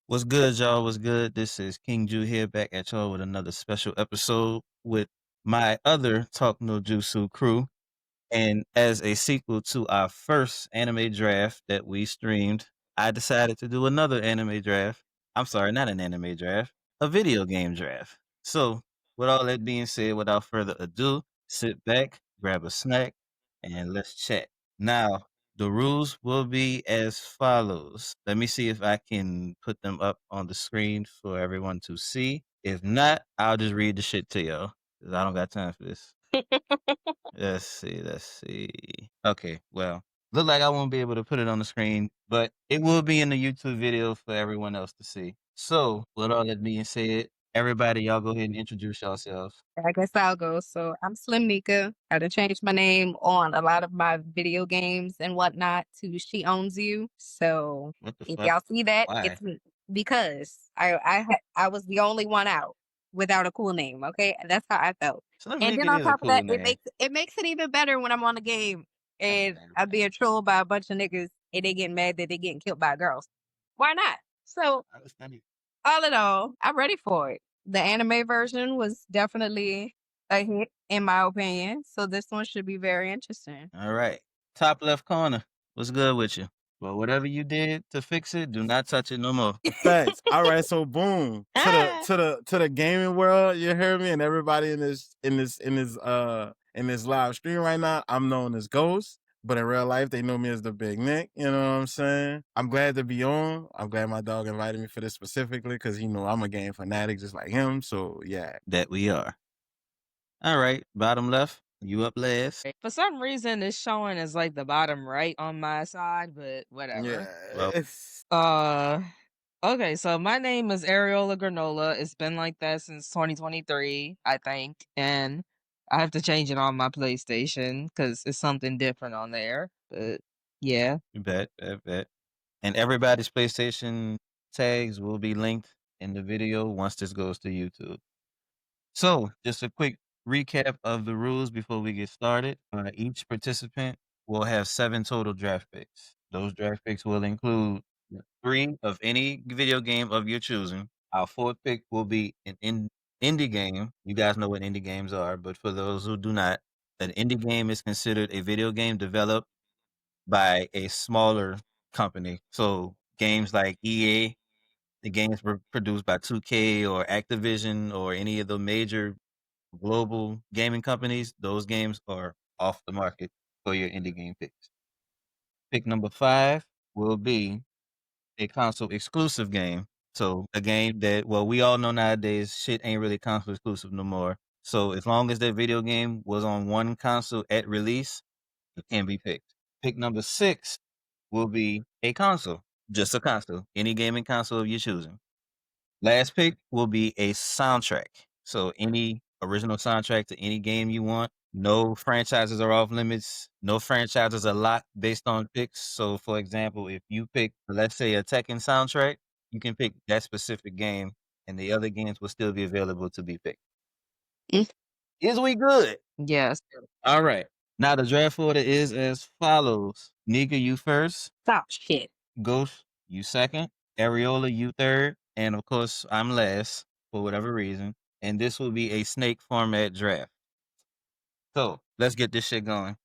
What's good, y'all? What's good? This is King Ju here back at y'all with another special episode with my other Talk No Jutsu crew. And as a sequel to our first anime draft that we streamed, I decided to do another anime draft. I'm sorry, not an anime draft, a video game draft. So, with all that being said, without further ado, sit back, grab a snack, and let's chat. Now, the rules will be as follows. Let me see if I can put them up on the screen for everyone to see. If not, I'll just read the shit to y'all because I don't got time for this. Let's see. Let's see. Okay, well, look like I won't be able to put it on the screen, but it will be in the YouTube video for everyone else to see. So, with all that being said, everybody, y'all go ahead and introduce yourselves. I guess I'll go. So I'm Slim Nika. I had to change my name on a lot of my video games and whatnot to She Owns You. So What the if fuck? y'all see that, Why? it's me because I was the only one out without a cool name. Okay, that's how I felt. Slim And then Nika on is a top of cool that, name. it makes it even better when I'm on the game and Damn. I'm being trolled by a bunch of niggas and they getting mad that they getting killed by girls. Why not? So That was funny. all in all, I'm ready for it. The anime version was definitely a hit, in my opinion. So this one should be very interesting. All right. Top left corner. What's good with you? Well, whatever you did to fix it, do not touch it no more. Facts. All right, so boom to the gaming world. You hear me? And everybody in this live stream right now. I'm known as Ghost, but in real life they know me as the Big Nick. You know what I'm saying? I'm glad to be on. I'm glad my dog invited me for this specifically because I'm a game fanatic just like him. So yeah, That we are. All right. Bottom left. You up last. For some reason, it's showing as like the bottom right on my side, but whatever. Well, Okay, so my name is Ariola Granola. It's been like that since 2023, I think, and I have to change it on my PlayStation because it's something different on there. But yeah, bet. And everybody's PlayStation tags will be linked in the video once this goes to YouTube. So, just a quick recap of the rules before we get started. Each participant will have 7 total draft picks. Those draft picks will include 3 of any video game of your choosing. Our 4th pick will be an indie game. You guys know what indie games are, but for those who do not, an indie game is considered a video game developed by a smaller company. So games like EA, the games were produced by 2K or Activision or any of the major global gaming companies. Those games are off the market for your indie game picks. Pick number 5 will be a console exclusive game. So a game that, well, we all know nowadays shit ain't really console exclusive no more. So as long as that video game was on one console at release, it can be picked. Pick number 6 will be a console, just a console, any gaming console of your choosing. Last pick will be a soundtrack. So any original soundtrack to any game you want. No franchises are off limits. No franchises are locked based on picks. So for example, if you pick, let's say, a Tekken soundtrack, you can pick that specific game and the other games will still be available to be picked. Mm. Is we good? yes. All right. Now the draft order is as follows. Nika, you first. Stop shit. Ghost, you second. Ariola, you third. And of course, I'm last for whatever reason. And this will be a snake format draft. So let's get this shit going.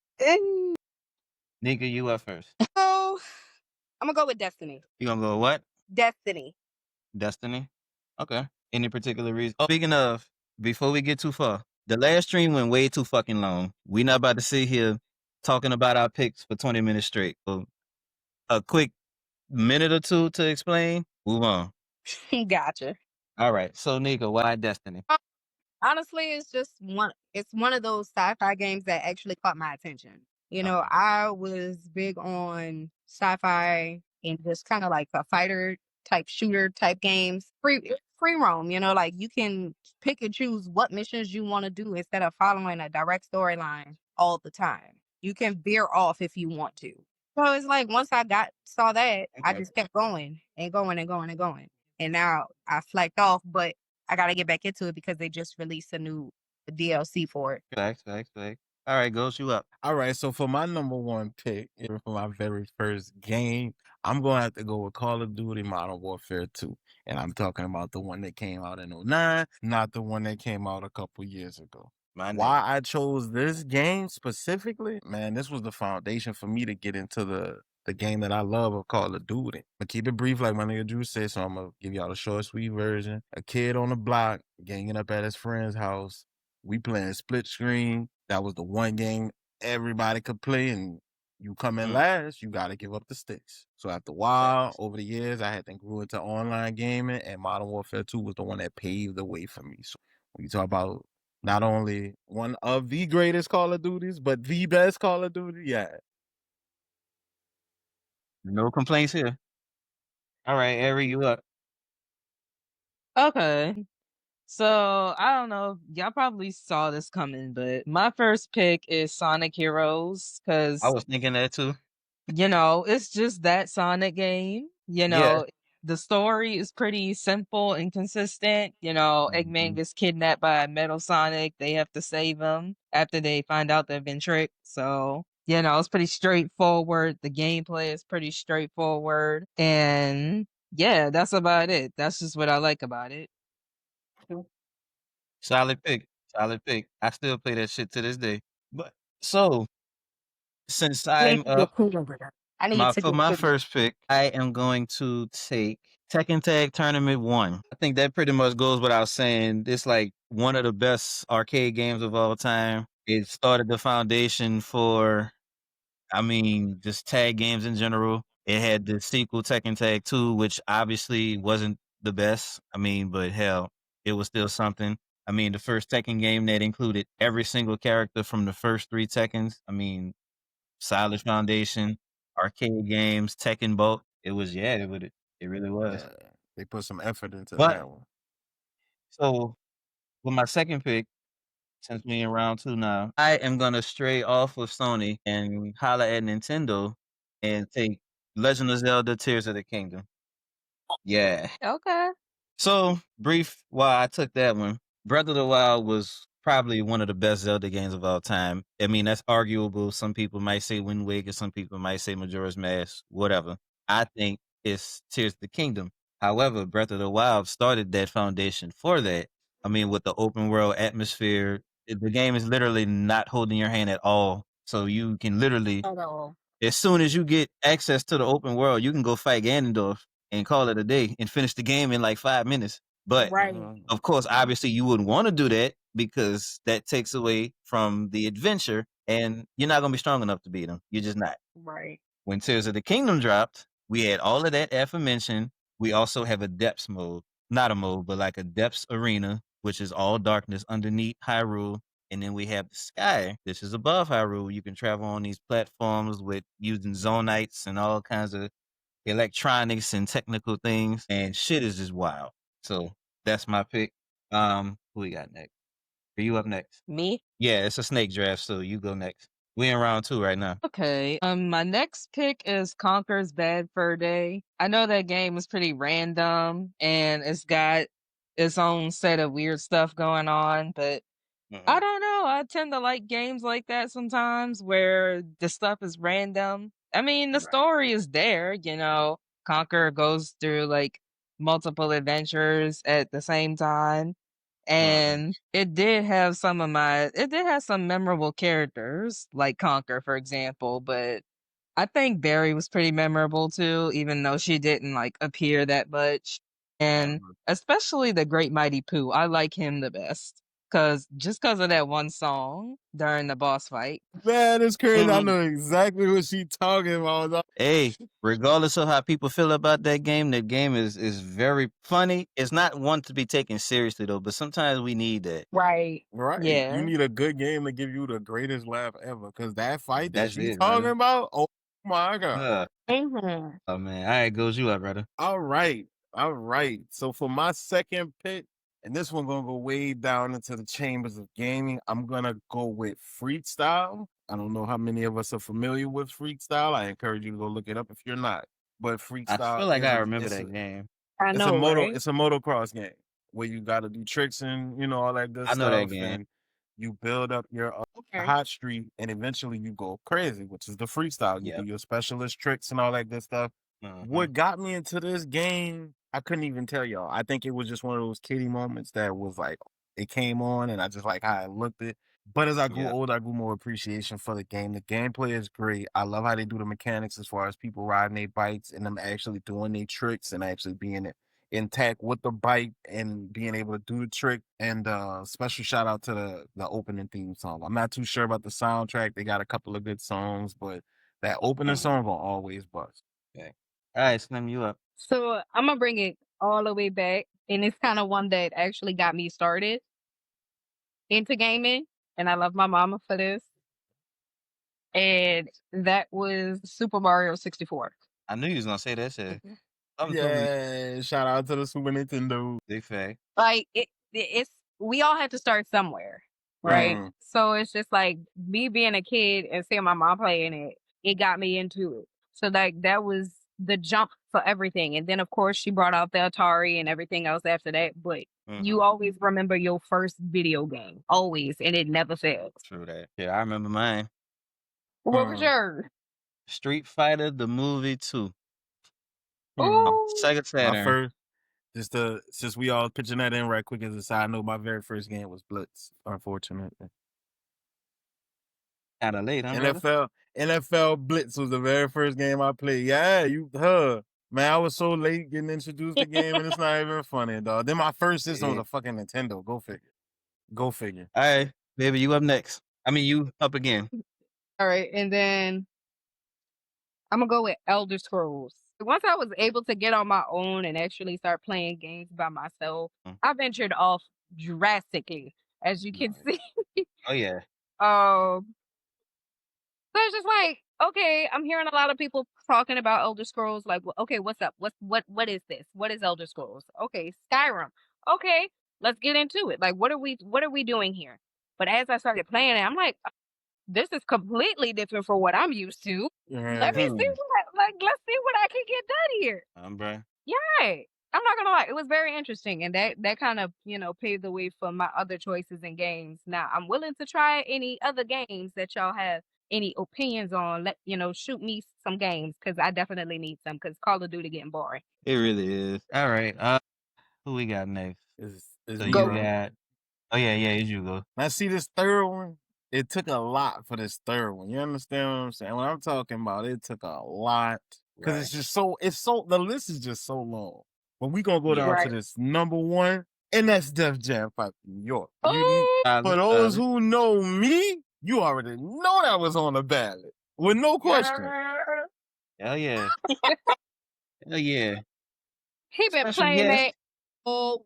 Nika, you up first. So I'm gonna go with Destiny. You gonna go with what? Destiny. Destiny? Okay. Any particular reason? Oh, speaking of, before we get too far, the last stream went way too fucking long. We not about to sit here talking about our picks for 20 minutes straight. So a quick minute or two to explain, move on. Gotcha. All right. So Nika, why Destiny? Honestly, it's one of those sci-fi games that actually caught my attention. You know, Okay. I was big on sci-fi and just kind of like a fighter type shooter type games. Free roam, you know, like you can pick and choose what missions you want to do instead of following a direct storyline all the time. You can veer off if you want to. So it's like once saw that, I Okay. just kept going and going and going and going. And now I flagged off, but I gotta get back into it because they just released a new DLC for it. Facts. All All right, Ghost, you up. All right, so for my number one pick for my very first game, I'm going to have to go with Call of Duty Modern Warfare 2. And I'm talking about the one that came out in '09, not the one that came out a couple years ago. My Why nigga. I chose this game specifically, man, this was the foundation for me to get into the game that I love of Call of Duty. But keep it brief, like my nigga Drew said, so I'm gonna give y'all the short, sweet version. A kid on the block ganging up at his friend's house. We playing split screen. That was the one game everybody could play, and you come in last, you got to give up the sticks. So after a while, over the years, I had to grew into online gaming, and Modern Warfare 2 was the one that paved the way for me. So when you talk about not only one of the greatest Call of Duties, but the best Call of Duty, yeah. No complaints here. All right, Ari, you up. Okay. So I don't know. Y'all probably saw this coming, but my first pick is Sonic Heroes I because was thinking that too. it's just that Sonic game. Yeah. The story is pretty simple and consistent. Eggman gets kidnapped by Metal Sonic. They have to save him after they find out they've been tricked. So, it's pretty straightforward. The gameplay is pretty straightforward. And yeah, that's about it. That's just what I like about it. Solid pick. Solid pick. I still play that shit to this day. But so since I need I'm to get up, cooler with her. I need to for get my cooler. first pick, I am going to take Tekken Tag Tournament 1. I think that pretty much goes without saying. It's like one of the best arcade games of all time. It started the foundation for, just tag games in general. It had the sequel Tekken Tag 2, which obviously wasn't the best. But hell, it was still something. The first Tekken game that included every single character from the first 3 Tekkens. Solid foundation, arcade games, Tekken bulk. It was, it really was. Yeah, they put some effort into But that one. so with my second pick, since we in round 2 now, I am gonna stray off of Sony and holla at Nintendo and take Legend of Zelda: Tears of the Kingdom. Yeah. Okay. So, brief why I took that one. Breath of the Wild was probably one of the best Zelda games of all time. That's arguable. Some people might say Wind Waker, some people might say Majora's Mask, whatever. I think it's Tears of the Kingdom. However, Breath of the Wild started that foundation for that. With the open world atmosphere, the game is literally not holding your hand at all. So you can literally, At all. as soon as you get access to the open world, you can go fight Ganondorf and call it a day and finish the game in like 5 minutes. But Right. of course, obviously, you wouldn't want to do that because that takes away from the adventure, and you're not going to be strong enough to beat them. You're just not. Right. When Tears of the Kingdom dropped, we had all of that aforementioned. We also have a depths mode, not a mode, but like a depths arena, which is all darkness underneath Hyrule. And then we have the sky. This is above Hyrule. You can travel on these platforms with using zonites and all kinds of electronics and technical things, and shit is just wild. So that's my pick. Who we got next? Are you up next? Me? Yeah, it's a snake draft, so you go next. We in round 2 right now. Okay. My next pick is Conker's Bad Fur Day. I know that game is pretty random and it's got its own set of weird stuff going on, but I don't know. I tend to like games like that sometimes where the stuff is random. The story is there, Conker goes through like multiple adventures at the same time. And it did have some memorable characters, like Conker, for example, but I think Barry was pretty memorable too, even though she didn't like appear that much. And especially the Great Mighty Pooh. I like him the best. Cause of that one song during the boss fight. Man, it's crazy. I know exactly what she talking about. Hey, regardless of how people feel about that game is very funny. It's not one to be taken seriously though, but sometimes we need that. Right. Right. Yeah. You need a good game to give you the greatest laugh ever. Cause that fight that That's she's it, talking brother. about, oh my God. Mhm. Oh man. All right, goes you up, brother. All right. All right. So for my second pick, and this one gonna go way down into the chambers of gaming, I'm gonna go with Freestyle. I don't know how many of us are familiar with Freestyle. I encourage you to go look it up if you're not. But Freestyle I feel like is I a- remember it's a- that game. I it's know, a right? motocross game where you got to do tricks and all that good I stuff. know that game. And you build up your Okay. hot streak, and eventually you go crazy, which is the freestyle. You do Yep. your specialist tricks and all that good stuff. What got me into this game, I couldn't even tell y'all. I think it was just one of those kiddie moments that was like, it came on and I just like how I looked it. But as I grew Yep. older, I grew more appreciation for the game. The gameplay is great. I love how they do the mechanics as far as people riding their bikes and them actually doing their tricks and actually being intact with the bike and being able to do the trick. And special shout out to the opening theme song. I'm not too sure about the soundtrack. They got a couple of good songs, but that opening song will always bust. Okay. All right, Slim, you up. So I'm gonna bring it all the way back, and it's kind of one that actually got me started into gaming, and I love my mama for this. And that was Super Mario 64. I knew you was gonna say that shit. Yeah, shout out to the Super Nintendo. Big fact. Like it's we all had to start somewhere, right? Mhm. So it's just like me being a kid and seeing my mom playing it, it got me into it. So like that was the jump for everything. And then of course she brought out the Atari and everything else after that. But you always remember your first video game. Always. And it never fails. True that. Yeah, I remember mine. What was yours? Street Fighter the movie 2. Ooh. Sega My Saturn. first, since we all pitching that in right quick as a side note, my very first game was Blitz, unfortunately. Kinda late, huh, brother? NFL Blitz was the very first game I played. Yeah, man, I was so late getting introduced to the game, and it's not even funny, dog. Then my first system was a fucking Nintendo. Go figure. All right, baby, you up next. I mean, you up again. All right. And then I'm gonna go with Elder Scrolls. Once I was able to get on my own and actually start playing games by myself, I ventured off drastically, as you can see. Oh yeah. So it's just like, okay, I'm hearing a lot of people talking about Elder Scrolls. Like, okay, what's up? What is this? What is Elder Scrolls? Okay, Skyrim. Okay, let's get into it. Like, what are we doing here? But as I started playing it, I'm like, this is completely different from what I'm used to. Let me see let's see what I can get done here. Bruh. Yeah. I'm not gonna lie, it was very interesting, and that kind of paved the way for my other choices in games. Now I'm willing to try any other games that y'all have any opinions on. Shoot me some games because I definitely need some because Call of Duty getting boring. It really is. All right. Who we got next? Is So me, you right? got. Oh yeah, it's you go. Now see this third one. It took a lot for this third one. You understand what I'm saying? What I'm talking about, it took a lot because it's just the list is just so long. But we gonna go down to this number one, and that's Def Jam 5 New York. For those who know me, you already know that was on the ballot with no question. Hell yeah. Hell yeah. He been playing that. Oh,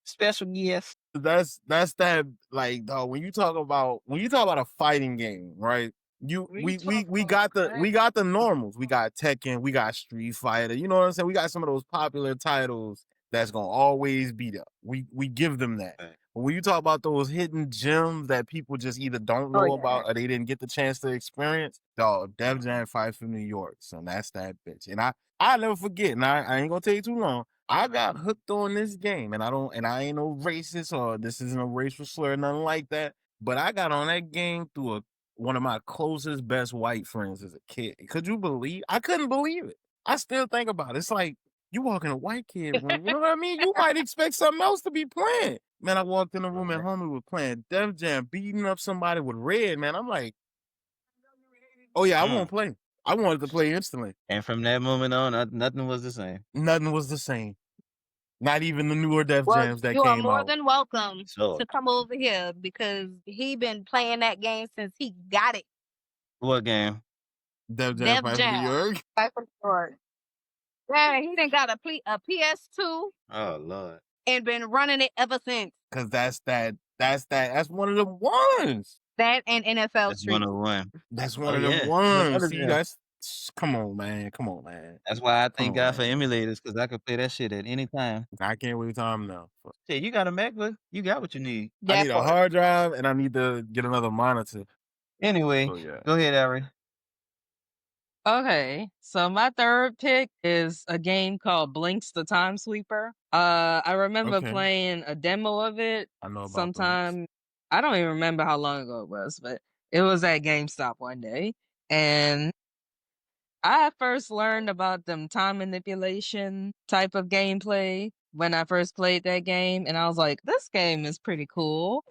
special guest. That's that, like, dog, when you talk about a fighting game, right? We got the normals. We got Tekken, we got Street Fighter. You know what I'm saying? We got some of those popular titles that's gonna always be there. We give them that. Right. But when you talk about those hidden gems that people just either don't know about or they didn't get the chance to experience, dog, Def Jam 5 from New York, son, that's that bitch. And I never forget, and I ain't gonna tell you too long. I got hooked on this game, and I ain't no racist or this isn't a racial slur, nothing like that. But I got on that game through one of my closest, best white friends as a kid. Could you believe? I couldn't believe it. I still think about it. It's like you walk in a white kid room. You know what I mean? You might expect something else to be playing. Man, I walked in the room and homie was playing Def Jam, beating up somebody with red. Man, I'm like, oh yeah, I won't play. I wanted to play instantly. And from that moment on, nothing was the same. Nothing was the same. Not even the newer Def Jams that you came are more out. than welcome So, to come over here because he been playing that game since he got it. what game? Def Jam 5 New York. 5 from New York. Yeah, he done got a PS2 Oh Lord. and been running it ever since. Cause that's one of the ones. That and NFL That's Street. 101. That's one of yeah. them ones. See, Yeah. come on, man. That's why I thank God for man. emulators, because I could play that shit at any time. I can't wait time now. Shit, you got a MacBook, you got what you need. I need a hard drive and I need to get another monitor. Anyway, go ahead, Ari. Okay, so my third pick is a game called Blinks the Time Sweeper. I remember playing a demo of it I know about sometime I don't even remember how long ago it was, but it was at GameStop one day. And I first learned about them time manipulation type of gameplay when I first played that game. And I was like, this game is pretty cool.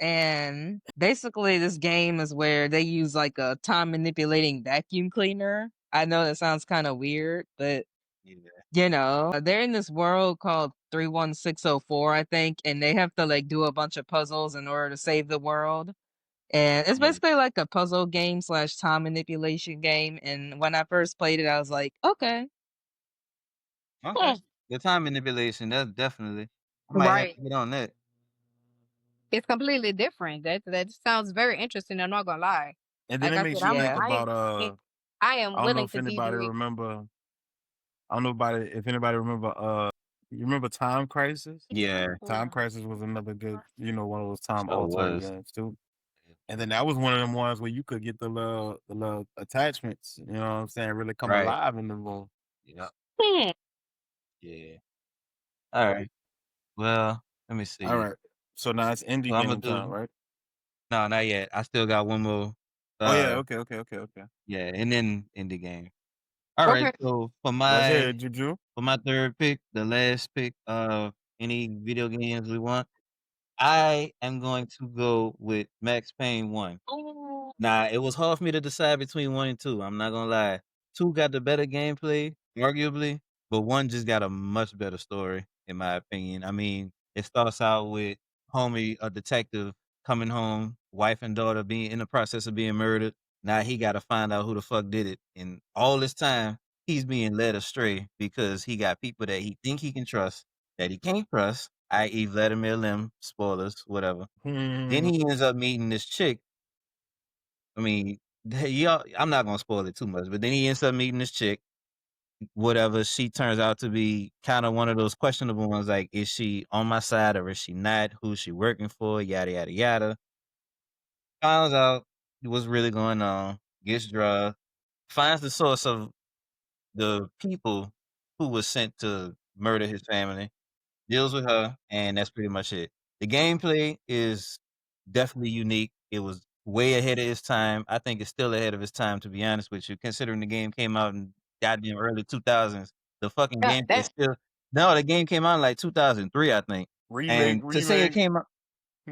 And basically, this game is where they use like a time manipulating vacuum cleaner. I know that sounds kind of weird, but they're in this world called 31604, I think, and they have to like do a bunch of puzzles in order to save the world. And it's basically like a puzzle game slash time manipulation game. And when I first played it, I was like, okay. Okay. The time manipulation, that's definitely. I might have Right. to get on that. It's completely different. That sounds very interesting. I'm not gonna lie. And then Like it I makes said, you think I about I am I don't know willing if to be anybody the remember. I don't know if anybody remember. You remember Time Crisis? Yeah, Time Crisis was another good, one of those time so altering was. games too. And then that was one of them ones where you could get the little attachments. You know what I'm saying? Really come Right. alive in the room. Yeah. Hmm. Yeah. All right. Well, let me see. All right. So now it's indie So I'm gonna game time, do. right? No, not yet. I still got one more. Oh yeah. Okay. Yeah, and then indie game. All right. Okay. So Let's hear it, Juju. for my third pick, the last pick of any video games we want, I am going to go with Max Payne 1. Now, it was hard for me to decide between 1 and 2, I'm not gonna lie. 2 got the better gameplay, arguably, but 1 just got a much better story, in my opinion. I mean, it starts out with a detective, coming home, wife and daughter being in the process of being murdered. Now he gotta find out who the fuck did it, and all this time, he's being led astray because he got people that he think he can trust, that he can't trust, i.e. Vladimir Lim, spoilers, whatever. Then he ends up meeting this chick. I mean, y'all, I'm not gonna spoil it too much, but then he ends up meeting this chick, whatever. She turns out to be kind of one of those questionable ones, like, is she on my side or is she not? Who's she working for? Yada yada yada. Finds out what's really going on, gets drugged, finds the source of the people who was sent to murder his family, deals with her, and that's pretty much it. The gameplay is definitely unique. It was way ahead of its time. I think it's still ahead of its time, to be honest with you, considering the game came out in goddamn early 2000s. The fucking Yeah, gameplay that still. No, the game came out in like 2003, I think. Remake. And to say it came out,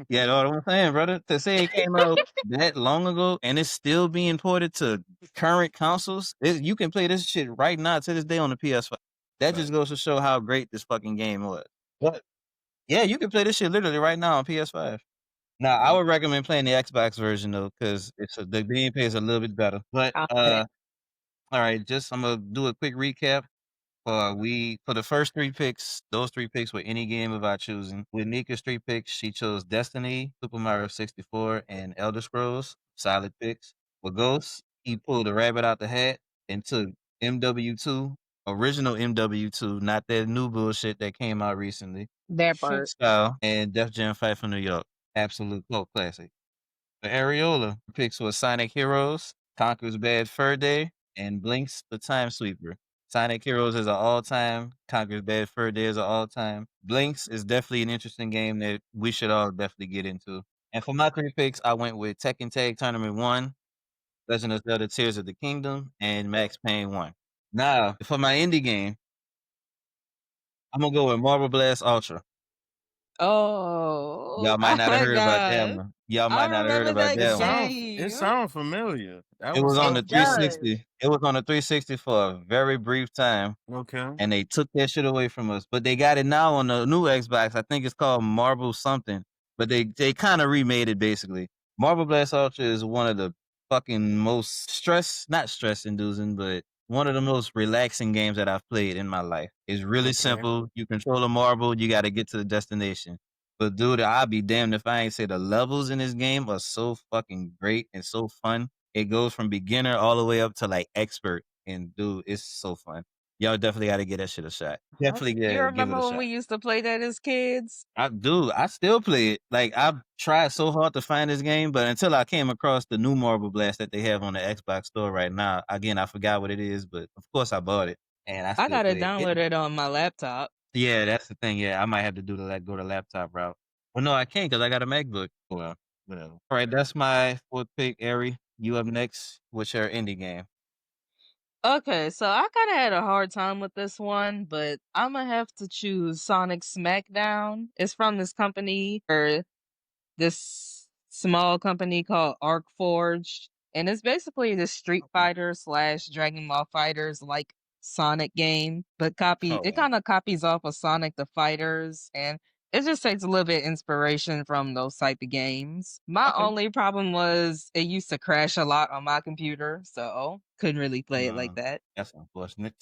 yeah, know what I'm saying, brother. To say it came out that long ago and it's still being ported to current consoles, you can play this shit right now to this day on the PS5. That just goes to show how great this fucking game was. But yeah, you can play this shit literally right now on PS5. Now, I would recommend playing the Xbox version though, because the gameplay is a little bit better. But confident. all right, I'm gonna do a quick recap. For the first 3 picks, those 3 picks were any game of our choosing. With Nika's 3 picks, she chose Destiny, Super Mario 64, and Elder Scrolls. Solid picks. With Ghost, he pulled a rabbit out the hat and took MW2, original MW2, not that new bullshit that came out recently. That part. Style and Def Jam Fight from New York. Absolute cult classic. For Ariola, picks were Sonic Heroes, Conker's Bad Fur Day, and Blinks the Time Sweeper. Sonic Heroes is an all-time. Conker's Bad Fur Day is an all-time. Blinks is definitely an interesting game that we should all definitely get into. And for my 3 picks, I went with Tekken Tag Tournament 1, Legend of Zelda Tears of the Kingdom, and Max Payne 1. Now, for my indie game, I'm gonna go with Marble Blast Ultra. Oh Y'all might not have my heard about that god. one. Y'all I might not have heard remember about that It that one. sounds game. familiar. That It was was on the It does. 360. It was on the 360 for a very brief time, okay. and they took that shit away from us. But they got it now on the new Xbox. I think it's called Marble something. But they kind of remade it basically. Marble Blast Ultra is one of the fucking most not stress inducing, but one of the most relaxing games that I've played in my life. It's really Okay. simple. You control a marble, you got to get to the destination. But dude, I'll be damned if I ain't say the levels in this game are so fucking great and so fun. It goes from beginner all the way up to like expert. And dude, it's so fun. Y'all definitely got to get that shit a shot. Definitely You give it remember a when shot. we used to play that as kids? I still play it. Like I've tried so hard to find this game, but until I came across the new Marble Blast that they have on the Xbox store right now, again I forgot what it is, but of course I bought it and I I still got it play it. downloaded on my laptop. Yeah, that's the thing. Yeah, I might have to go the laptop route. Well, no, I can't because I got a MacBook. Well, whatever. All right, that's my fourth pick, Ari. You up next? What's your indie game? Okay, so I kind of had a hard time with this one, but I'm gonna have to choose Sonic Smackdown. It's from this company or this small company called ArcForge, and it's basically the Street Fighter / Dragon Ball Fighters like Sonic game, but it kind of copies off of Sonic the Fighters, and it just takes a little bit inspiration from those type of games. My only problem was it used to crash a lot on my computer, so couldn't really play it like that. That's unfortunate.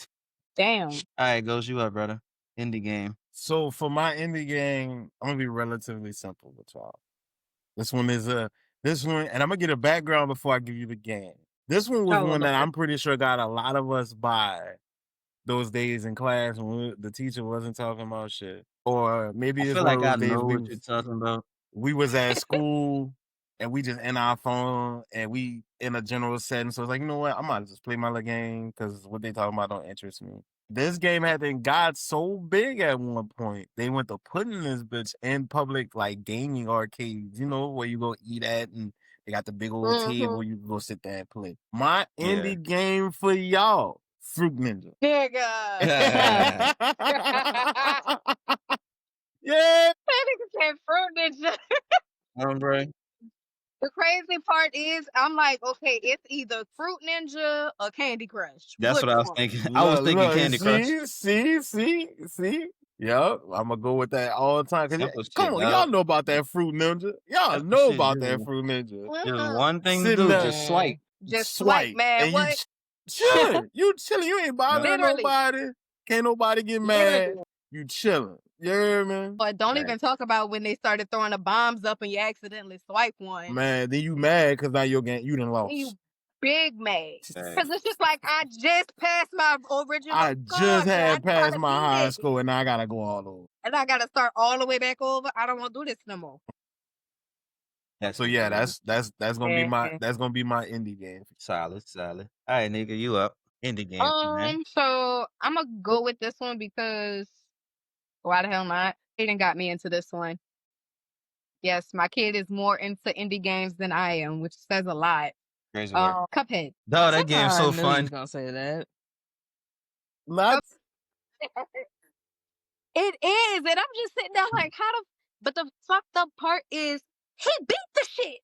Damn. All right, goes you up, brother. Indie game. So for my indie game, I'm gonna be relatively simple with y'all. This one, and I'm gonna get a background before I give you the game. This one was one that I'm pretty sure got a lot of us by those days in class when the teacher wasn't talking about shit. Or maybe I it's feel one like of I those days know what you're talking about. we was at school and we just in our phone and we in a general setting. So it's like, you know what? I might just play my little game because what they talking about don't interest me. This game had been got so big at one point. They went to putting this bitch in public like gaming arcades, you know, where you go eat at and they got the big old table you can go sit there and play. My indie game for y'all, Fruit Ninja. Nigga. Yeah. That nigga said Fruit Ninja. Hombre. The crazy part is, I'm like, okay, it's either Fruit Ninja or Candy Crush. That's what I was thinking. I was thinking Candy Crush. See. Yep, I'm gonna go with that all the time. Simple Come shit, on, dog. y'all know about that Fruit Ninja. Y'all Simple know shit, about dude. that Fruit Ninja. Just one thing to Sitting do, there. just swipe. Just swipe, man. And What? chilling. You chilling. You ain't bothering Literally. nobody. Can't nobody get mad. You chilling. You hear me? But don't even talk about when they started throwing the bombs up and you accidentally swipe one. Man, then you mad because now your game you done lost. You big mad. Because it's just like, I just passed my original I score, just so had passed gotta my beat high it. school and now I gotta go all over. And I gotta start all the way back over. I don't want to do this no more. So yeah, that's gonna be my indie game. Solid. All right, nigga, you up. Indie game, man. So I'm gonna go with this one because why the hell not? Aiden got me into this one. Yes, my kid is more into indie games than I am, which says a lot. Crazy work. Cuphead. Dog, that game's so I knew you fun. was gonna say that. It is, and I'm just sitting there like, but the fucked up part is he beat the shit.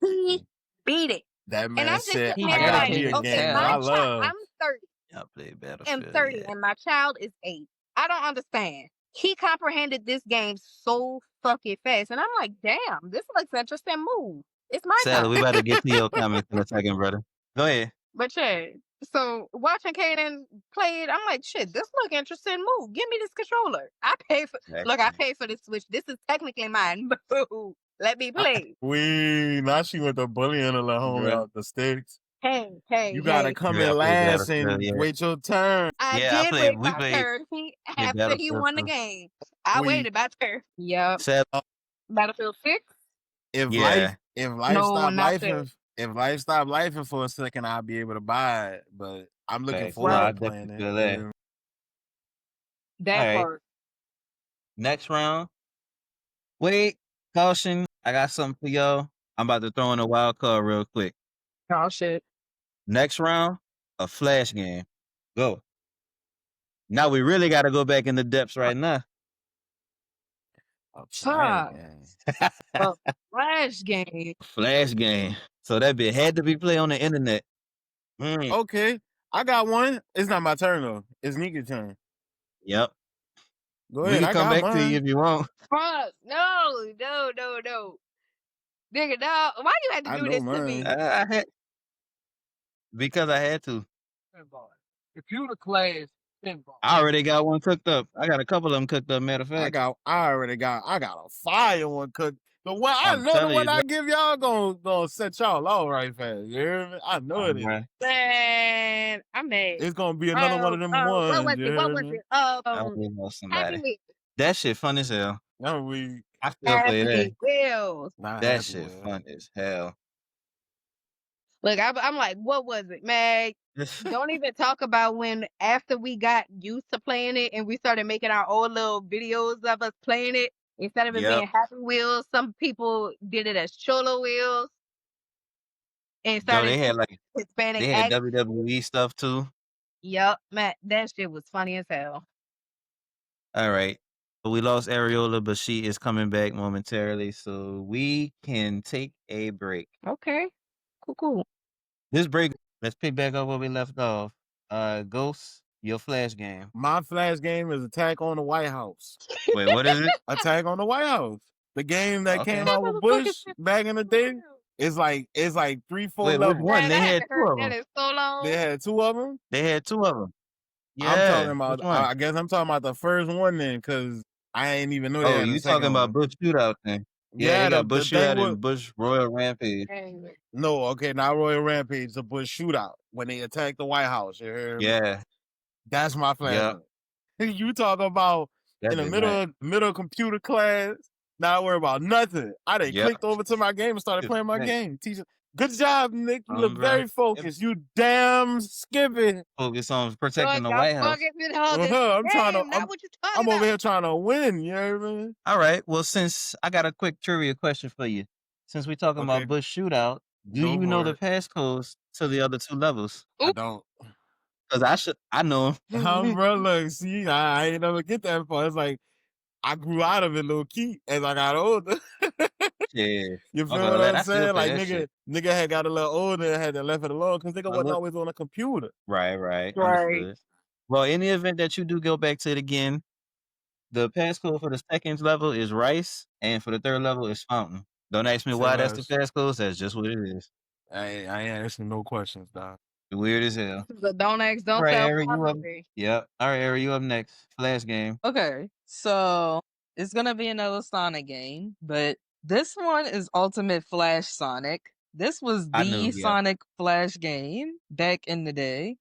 He beat it. That man And I'm just said, sitting I there gotta like, be a okay, game my I child, love. I'm 30. I played I'm Battlefield. 30 yeah. and my child is 8. I don't understand. He comprehended this game so fucking fast. And I'm like, damn, this looks interesting. Move. It's my Sadly, turn. we about to get to your comments in a second, brother. Go ahead. But yeah, so watching Kaden play it, I'm like, shit, this look interesting. Move. Give me this controller. I pay for this Switch. This is technically mine. Boo. Let me play. Now she went to bullying a little homie out the sticks. Hey. You gotta come in last and wait your turn. I did wait my turn. After he won the game. I waited my turn. Yep. Battlefield 6? If life stopped lifing for a second, I'll be able to buy it. But I'm looking forward to playing it. That part. Next round. Wait, caution. I got something for y'all. I'm about to throw in a wild card real quick. Oh shit. Next round, a flash game. Go. Now we really got to go back in the depths right now. Flash game. Flash game. So that bit had to be played on the internet. Okay, I got one. It's not my turn though. It's Nika's turn. Yep. Go ahead. We can come back to you if you want. Fuck. No. Nigga, no. Why you had to do this to me? Because I had to. Computer class. I already got one cooked up. I got a couple of them cooked up, matter of fact. I got a fire one cooked. The one I give y'all gonna set y'all off right fast. You hear me? I know it is. Man, I'm mad. It's gonna be another one of them ones. What was it? I don't even know somebody. That shit fun as hell. I still play that. That shit fun as hell. Look, I'm like, what was it, man? Don't even talk about when after we got used to playing it and we started making our own little videos of us playing it. Instead of it Yep. being Happy Wheels, some people did it as Cholo Wheels and Yo, started they had like Hispanic they had accent. WWE stuff too. Yep, man, that shit was funny as hell. All right. But we lost Ariola, but she is coming back momentarily, so we can take a break. Okay, cool. This break, let's pick back up where we left off. Ghost, your flash game. My flash game is Attack on the White House. Wait, what is it? Attack on the White House. The game that Okay. came out with Bush back in the day. It's like 3-4 Wait, which levels. one? Man, They I had haven't two heard of that them. in so long. They had 2 of them. They had 2 of them. Yeah. I'm talking Which about. one? I guess I'm talking about the first one then, because I ain't even know they Oh, had a you second talking about one. Bush Shootout then? Yeah, Yeah, they got the Bush thing Shootout was and Bush Royal Rampage. no, okay, not Royal Rampage, the Bush Shootout when they attacked the White House. You heard me? Yeah. That's my flash. Yep. You talk about That in the is middle of computer class, not worry about nothing. I done Yep. clicked over to my game and started playing my Right. game. Teacher, good job, Nick. You look Bruh. very focused. You damn skippy. Focus on Dog, protecting the y'all White House. fucking been all this I'm trying to. game, not what you talking I'm over about. here trying to win. You hear me? All right. Well, since I got a quick trivia question for you, since we're talking Okay. about Bush Shootout, do Go you know for the it. passcodes to the other 2 levels? I don't. Because I know 'em. Bro, look, see, I ain't never get that far. It's like I grew out of it low key as I got older. Yeah. You feel Okay, what let I'm I still saying? play Like that shit. nigga had got a little older and had to left it alone because nigga wasn't look- always on a computer. Right. Right. Understood. Well, in the event that you do go back to it again, the passcode for the second level is rice, and for the third level is fountain. Don't ask me Say why that's the less. passcode. That's just what it is. I ain't asking no questions, dog. Weird as hell. This is a don't ask, All don't right, tell Ari, you up? probably. Yep. All right, Ari, you up next. Flash game. Okay, so it's gonna be another Sonic game, but this one is Ultimate Flash Sonic. This was I knew, the yeah. Sonic Flash game back in the day.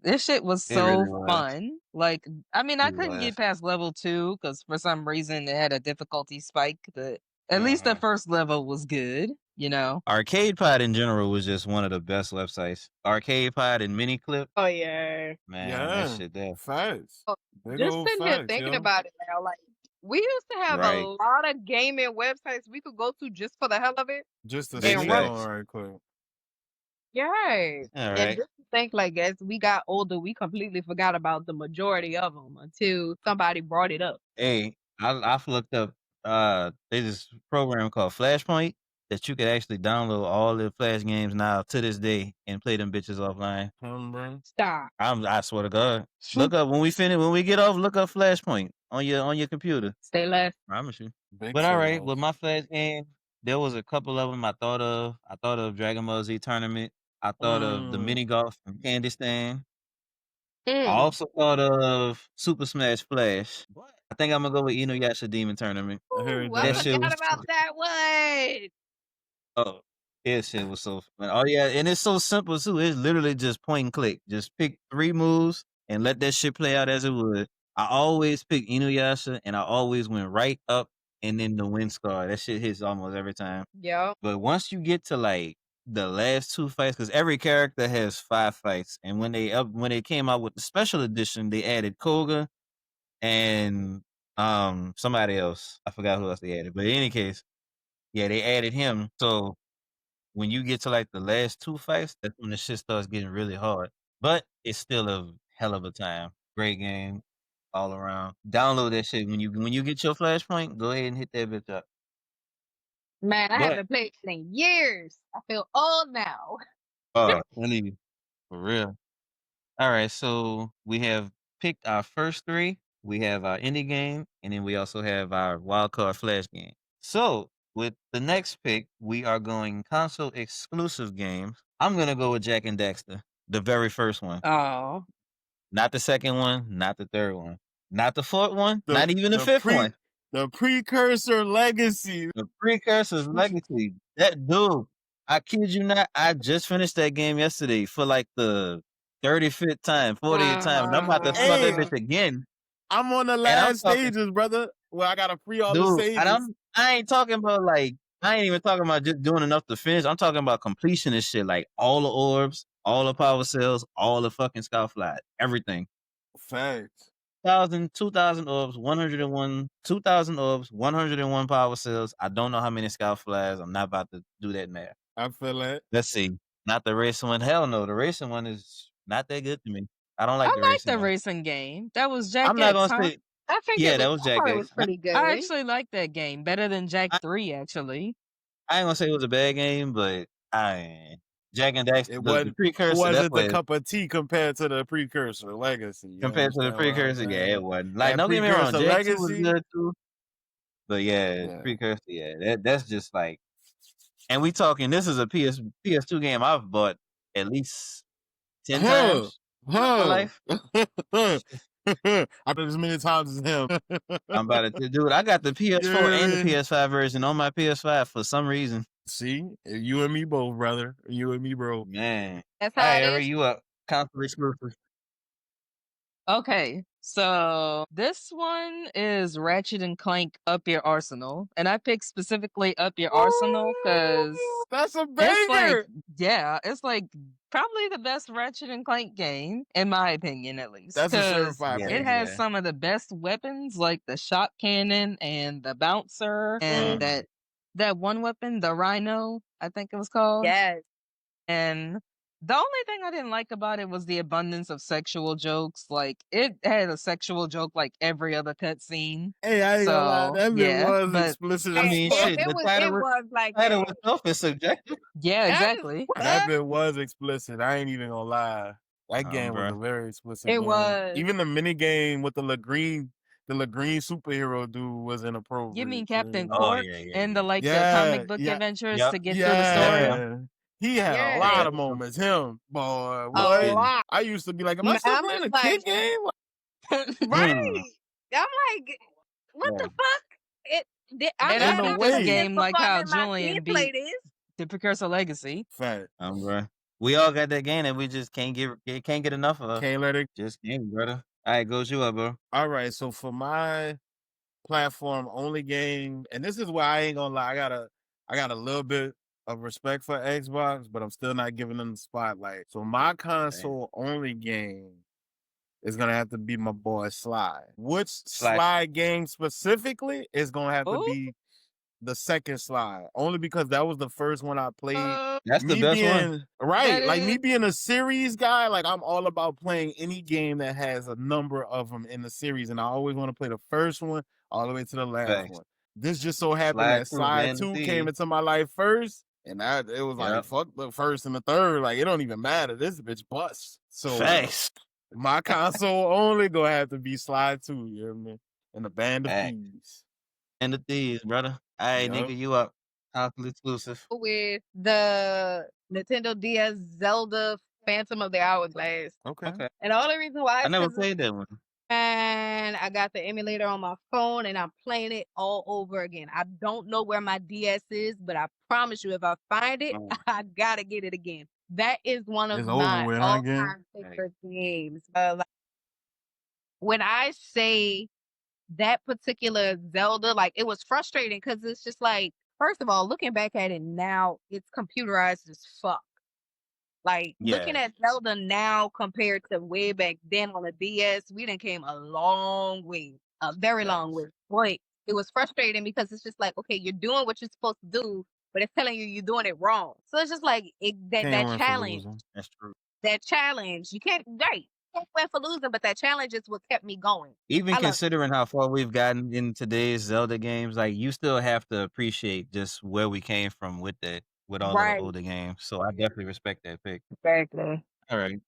This shit was It so really was. fun. Like, I mean, I It couldn't was. get past level 2 because for some reason it had a difficulty spike, but at least the first level was good, you know? Arcade Pod in general was just one of the best websites. Arcade Pod and Miniclip, Oh yeah. man, Yeah. that shit there. Facts. Oh, Big just old sitting here facts, thinking yo. about it now, like we used to have Right. a lot of gaming websites we could go to just for the hell of it. Just to Big sneak right- on facts. right quick. Yeah. All And right. just to think, like, as we got older, we completely forgot about the majority of them until somebody brought it up. Hey, I've looked up. There's this program called Flashpoint that you could actually download all the Flash games now to this day and play them bitches offline. Bro. Stop. I swear to God. Look up when we get off. Look up Flashpoint on your computer. Stay less. Promise you. Big But all right, sales. with my Flash game, there was a couple of them I thought of. I thought of Dragon Ball Z Tournament. I thought of the mini golf from Candy Stand. I Mm. also thought of Super Smash Flash. I think I'm gonna go with Inuyasha Demon Tournament. I heard Ooh, I That shit forgot was about that one. oh, that shit was so fun. Oh yeah, and it's so simple too. It's literally just point and click. Just pick 3 moves and let that shit play out as it would. I always pick Inuyasha and I always went right up and then the wind scar. That shit hits almost every time. Yep. But once you get to like the last 2 fights, because every character has 5 fights, and when they came out with the special edition, they added Koga and somebody else. I forgot who else they added. But in any case, yeah, they added him. So when you get to like the last 2 fights, that's when the shit starts getting really hard. But it's still a hell of a time. Great game all around. Download that shit when you get your Flashpoint. Go ahead and hit that bitch up. Man, I But- haven't played it in years. I feel old now. Oh, really? For real. All right, so we have picked our first 3. We have our indie game, and then we also have our Wildcard Flash game. So with the next pick, we are going console exclusive games. I'm gonna go with Jack and Daxter, the very first one, Oh. not the second one, not the third one, not the fourth one, not even the the fifth pre- one. The precursor legacy. The Precursor's Legacy. That dude, I kid you not, I just finished that game yesterday for like the 35th time, 40th time, and I'm about to start that Hey. bitch again. I'm on the I'm last talking- stages, brother. Where I gotta free all the Dude, stages. and I ain't talking about like, I ain't even talking about just doing enough to finish. I'm talking about completion and shit, like all the orbs, all the power cells, all the fucking Scoutfly, everything. Facts. 2,000 orbs, 101, 2,000 orbs, 101 power cells. I don't know how many scout flags. I'm not about to do that math. I feel it. Let's see. Not the racing one. Hell no. The racing one is not that good to me. I don't like I the like racing the one. racing game. That was Jack I'm not X, gonna huh? say. I think Yeah, it that was, was I Jack heard it X. was pretty good. I actually like that game better than Jack I, 3, actually. I ain't gonna say it was a bad game, but Jack and Dax, It the wasn't. It precursor. That's wasn't the what cup of tea compared to the precursor legacy. You compared to the understand what I'm precursor. Yeah, saying? it wasn't. Like, That don't get me wrong, precursor Jack 2 was legacy. good too. But yeah, Yeah. precursor. Yeah, that's just like. And we talking. This is a PS2 game I've bought at least 10 times in my life. I played as many times as him. I'm about to, dude. I got the PS4 and the Yeah. PS5 version on my PS5 for some reason. See, you and me both, brother. You and me, bro. Man, That's all how right, it Ari, is. you up? Console exclusive. Okay, so this one is Ratchet and Clank Up Your Arsenal. And I picked specifically Up Your Arsenal because That's a it's like, banger. yeah, it's like probably the best Ratchet and Clank game, in my opinion, at least. That's a Because surefire Yeah, pick. it has yeah. some of the best weapons, like the shot cannon and the bouncer, and that one weapon, the Rhino, I think it was called. Yes. And the only thing I didn't like about it was the abundance of sexual jokes. Like, it had a sexual joke like every other cutscene. Hey, I ain't gonna lie. So, That bit yeah, was but explicit I as mean, fuck. shit. It The was like title that. itself is subjective. yeah, And I just- exactly. That bit was explicit. I ain't even gonna lie. That game was Bruh. a very explicit It game. was. Even the mini game with the Lagreen superhero dude was inappropriate. You mean you Captain know? Oh, Quark yeah, yeah, and the yeah. the comic book yeah, adventures Yep. to get through the story? yeah. He had Yeah. a lot Yeah. of moments. Him, boy, A what? lot. I used to be like, am I still I'm playing a just kid like, game? right. I'm like, what the Yeah. fuck? I'm And I Ain't no glad I beat this played way. this game before like I how let my Julian kid play beat this. the Precursor Legacy. Fact. Bruh. We all got that game that we just can't get enough of. Can't let it. Just game, brother. All right, goes you up, bro. All right, so for my platform only game, and this is why I ain't gonna lie, I got a little bit of respect for Xbox, but I'm still not giving them the spotlight. So my console only game is gonna have to be my boy Sly. Which Sly game specifically is gonna have to Ooh. be the second Sly, only because that was the first one I played. That's the best one. Right, That like me is- being a series guy, like I'm all about playing any game that has a number of them in the series, and I always want to play the first one all the way to the last Facts. one. This just so happened Sly that 2, Sly Band of 2 came Thieves. into my life first, and it was like, Yep. fuck the first and the third, like it don't even matter. This bitch busts. So Facts. my console only gonna have to be Sly 2, you hear me? And the Band of Facts. Thieves. And the Thieves, brother. All right, Yup. nigga, you up? Console exclusive. With the Nintendo DS Zelda Phantom of the Hourglass. Okay. And the only reason why I is never 'cause played that one. and I got the emulator on my phone and I'm playing it all over again. I don't know where my DS is, but I promise you, if I find it, I gotta get it again. That is one of It's over my with, huh, again? all-time favorite games. Like, when I say that particular Zelda, like it was frustrating because it's just like, first of all, looking back at it now, it's computerized as fuck. Like looking Yeah. at Zelda now compared to way back then on the DS, we done came a long way, a very long way. But it was frustrating because it's just like, okay, you're doing what you're supposed to do, but it's telling you you're doing it wrong. So it's just like Can't that win for challenge, losing. That's true. you can't win for losing, but that challenge is what kept me going. Even I love it. considering how far we've gotten in today's Zelda games, like you still have to appreciate just where we came from with all Right. the older games. So I definitely respect that pick. Exactly. All right.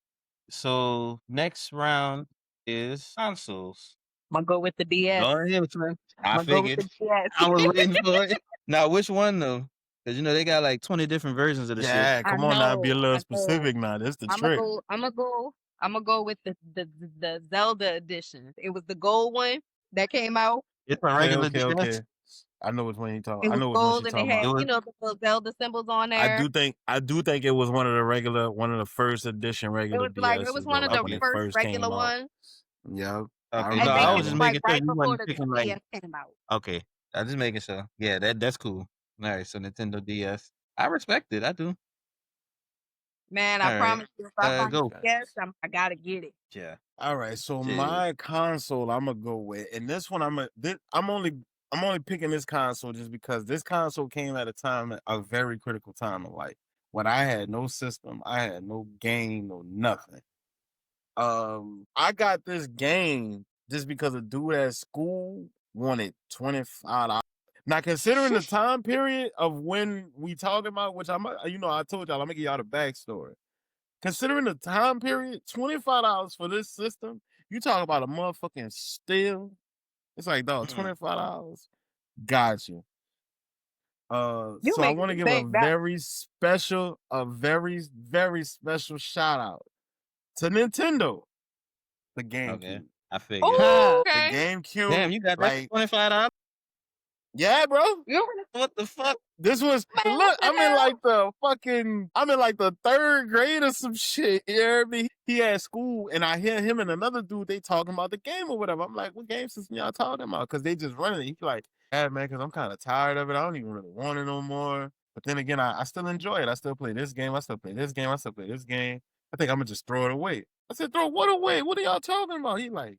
So next round is consoles. I'm gonna go with the DS. Go ahead, man. I I'm gonna go with figured. the DS. I was waiting for it. Now, which one though? Because they got like 20 different versions of the shit. Yeah, come on now, be a know, little I know. specific now. That's the I'm trick. gonna go with the Zelda edition. It was the gold one that came out. It's a regular Okay. DS. I know which one you talking. It I was know which one gold she and talking it had, about. It was- the little Zelda symbols on there. I do think it was one of the first edition It regular was like it DSs, was one though, of like the when it first regular came out. ones. Yep. Okay, I no, think I it was was just like making sure right you before wasn't the picking like. DS came out. Okay, I just making sure. Yeah, that's cool. All right, so Nintendo DS. I respect it. I do. Man, I All right. promise you, if I find Go. a guest, I gotta get it. Yeah. All right, so Shit. my console I'm gonna go with, and this one I'm only picking this console just because this console came at a very critical time of life when I had no system, I had no game, no nothing. I got this game just because a dude at school wanted $25. Now, considering the time period of when we talking about, which I told y'all I'm gonna give y'all the backstory. Considering the time period, $25 for this system, you talk about a motherfucking steal. It's like, dog, $25. Got you. You So I make want to me give a think that. very, very special shout out to Nintendo, the GameCube. Okay. I figured. Oh, The okay. GameCube. Damn, you got that like, for $25? yeah, bro. What the fuck? This was Man, look. what the I'm in hell? like the third grade or some shit. You hear me? He at school, and I hear him and another dude. They talking about the game or whatever. I'm like, what game system y'all talking about? Because they just running it. He's like, yeah, man, because I'm kind of tired of it. I don't even really want it no more. But then again, I still enjoy it. I still play this game. I still play this game. I still play this game. I think I'm gonna just throw it away. I said, throw what away? What are y'all talking about? He like,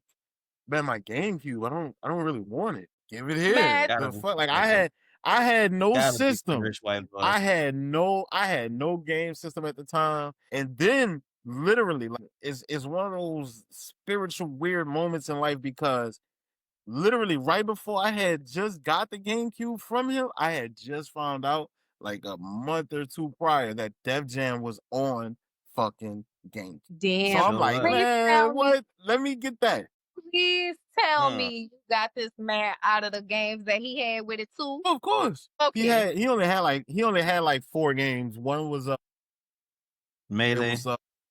man, my GameCube. I don't really want it. Give it here. Man. The fuck? Like I had no system. Rich white boy. I had no game system at the time. And then literally like it's one of those spiritual weird moments in life because literally right before I had just got the GameCube from him, I had just found out like a month or two prior that Def Jam was on fucking GameCube. Damn. So I'm So like, what? Please man, tell me. what? Let me get that. Please tell me you got this man out of the games that he had with it too. Of course. Okay. He only had like 4 games. One was Melee.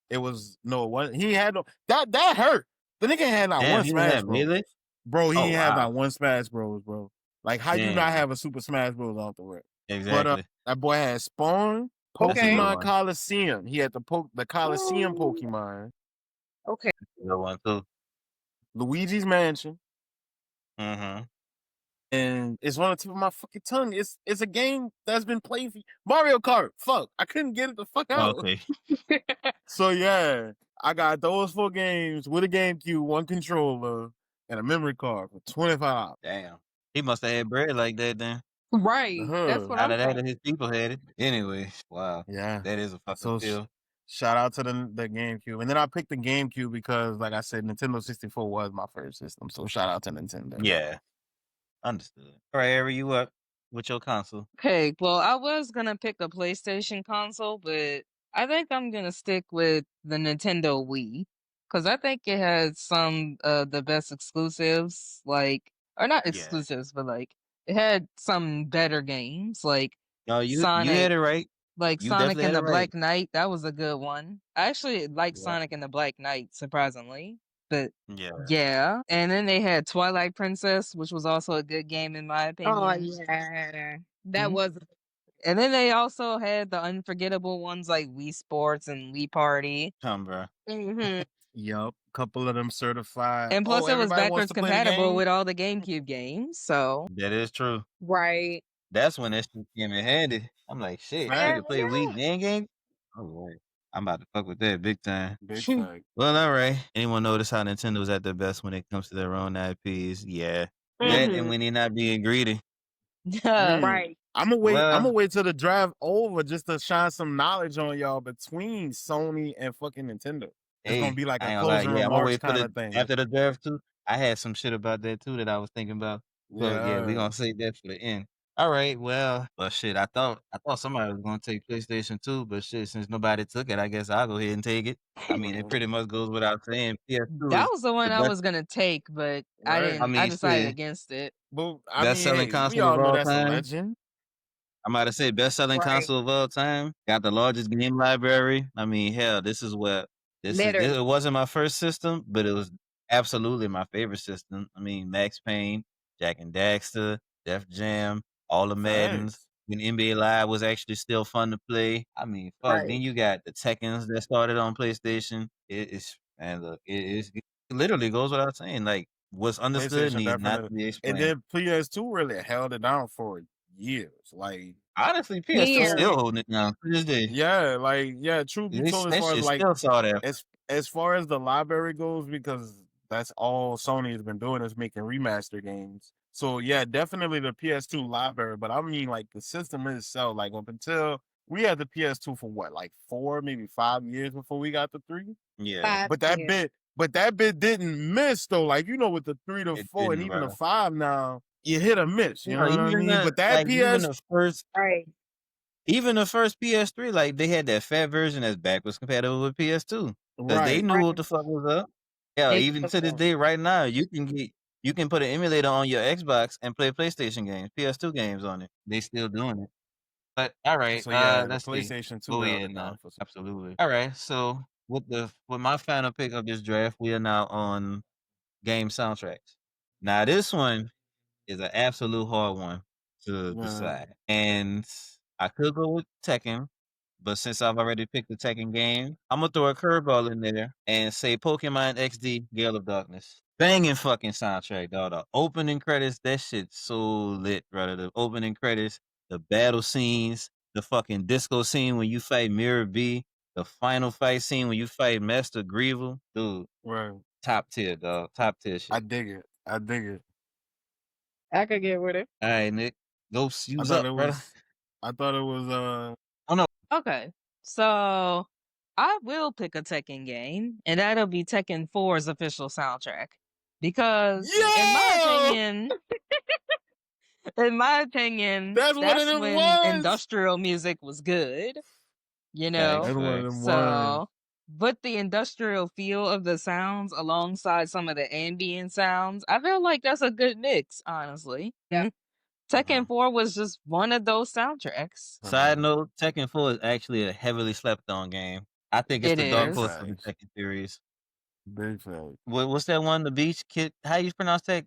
it was no one. He had no that hurt. The nigga had not Damn, one he didn't Smash have Bros. Melee? Bro, he Oh, ain't have wow. not one Smash Bros, bro. Like how you not Damn. have a Super Smash Bros off the rip? But Exactly. that boy had Spawn, That's a good Pokemon one. Coliseum. He had the Coliseum Ooh. Pokemon, Okay. Good one too. Luigi's Mansion, Mm-hmm. and it's on the tip of my fucking tongue. It's a game that's been played for Mario Kart. Fuck, I couldn't get it the fuck out. Okay. So yeah, I got those 4 games with a GameCube, 1 controller, and a memory card for $25. Damn. He must have had bread like that then. Right. That's Uh-huh. what Out I'm of that, saying. his people had it. Anyway, wow. Yeah. That is a fucking So steal. shout out to the GameCube. And then I picked the GameCube because, like I said, Nintendo 64 was my first system. So shout out to Nintendo. Yeah. Understood. All right, Ari, you up with your console? Okay, well, I was gonna pick a PlayStation console, but I think I'm gonna stick with the Nintendo Wii because I think it has some the best exclusives, like or not Yeah. exclusives, but like it had some better games, like No, you Sonic, had it right. like You Sonic definitely and had the it right. Black Knight. That was a good one. I actually like Yeah. Sonic and the Black Knight, surprisingly. But Yeah. yeah, and then they had Twilight Princess, which was also a good game in my opinion. Oh yeah. That Mhm. was And then they also had the unforgettable ones like Wii Sports and Wii Party. Come, bro. mm-hmm. Yup. Couple of them certified. And plus, it was everybody wants backwards to play the compatible game? with all the GameCube games. So, That is true. Right. That's when that shit came in handy. I'm like, shit, I Fact. can play Wii game. Oh, right. I'm about to fuck with that big time. Big fact. Well, all right. Anyone notice how Nintendo's at their best when it comes to their own IPs? Yeah. That and Mhm. when they're not being greedy. Right. I'm gonna Well- wait till the drive over just to shine some knowledge on y'all between Sony and fucking Nintendo. It's gonna be like I a ain't gonna lie. closing Yeah, I'm gonna remarks wait for kind the of thing. after the draft too. I had some shit about that too that I was thinking about. But yeah, we gonna save that for the end. All right, well, shit. I thought somebody was gonna take PlayStation 2, but shit, since nobody took it, I guess I'll go ahead and take it. I mean, it pretty much goes without saying. PS2 that is was the one the I best- was gonna take, but I Right. didn't. I I, mean, decided shit. against it. But Best-selling we console all of know all that's a time. legend. I'm about to say best-selling Right. console of all time. Got the largest game library. I mean, hell, this is Literally. it wasn't my first system, but it was absolutely my favorite system. I mean, Max Payne, Jack and Daxter, Def Jam, all the Maddens. Facts. When NBA Live was actually still fun to play. I mean, fuck. Right. Then you got the Tekkens that started on PlayStation. It literally goes without saying. Like, what's understood PlayStation needs not to definitely. be And explained. then PS2 really held it down for years. Like Honestly, PS2 Here. still holding it down to this day. Yeah, like truth be told, as That far as shit like still sought after. as far as the library goes, because that's all Sony has been doing is making remaster games. So yeah, definitely the PS2 library, but I mean like the system itself, like up until we had the PS2 for what, like 4, maybe 5 years before we got the 3. Yeah, 5 But that years. bit didn't miss though. Like with the 3 to it 4 and didn't, even the bro. 5 now, you hit or miss. You No, know what I even mean? the But that like PS, Right. even the first PS3, like they had that fat version that's backwards compatible with PS2 because they right? knew Right. what the fuck was up. Yeah, They even took to this that. day, right now, you can put an emulator on your Xbox and play PlayStation games, PS2 games on it. They still doing it. But all right, So yeah, the let's see. PlayStation 2 Go held ahead it down now. for some. Absolutely. All right, so with my final pick of this draft, we are now on game soundtracks. Now this one is an absolute hard one to Yeah. decide. And I could go with Tekken, but since I've already picked the Tekken game, I'm gonna throw a curveball in there and say Pokemon XD Gale of Darkness. Banging fucking soundtrack, dog. The opening credits, that shit's so lit, brother. The opening credits, the battle scenes, the fucking disco scene when you fight Mirror B, the final fight scene when you fight Master Grievel, dude. Right. Top tier, dog. Top tier shit. I dig it. I dig it. I could get with it. All right, Nick. Go I use thought up, it brother. was. I thought it was. Oh no. Okay. So I will pick a Tekken game, and that'll be Tekken 4's official soundtrack. Because Yo! in my opinion, That's one of that's them when ones. industrial music was good. You know? Facts, That's one of facts. them ones. So with the industrial feel of the sounds alongside some of the ambient sounds, I feel like that's a good mix, honestly. Yeah. Tekken 4 was just one of those soundtracks. Side note, Tekken 4 is actually a heavily slept on game. I think it's It the dark Big is. horse of the facts. Tekken series. Big facts. What's that one? The beach kit? How you pronounce that?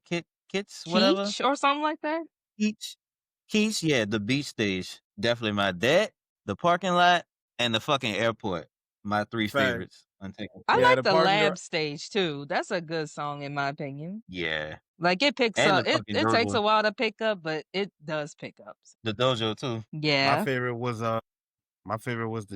Kits, whatever. Peach or something like that? Keach, yeah, the beach stage. Definitely my dad, the parking lot, and the fucking airport. My 3 Facts. favorites on Tekken I 4. Yeah, like the the parking lab gar- stage too. That's a good song in my opinion. Yeah. Like it picks And up. the It fucking it takes dojo. a while to pick up, but it does pick up. The dojo too. My Yeah. favorite was the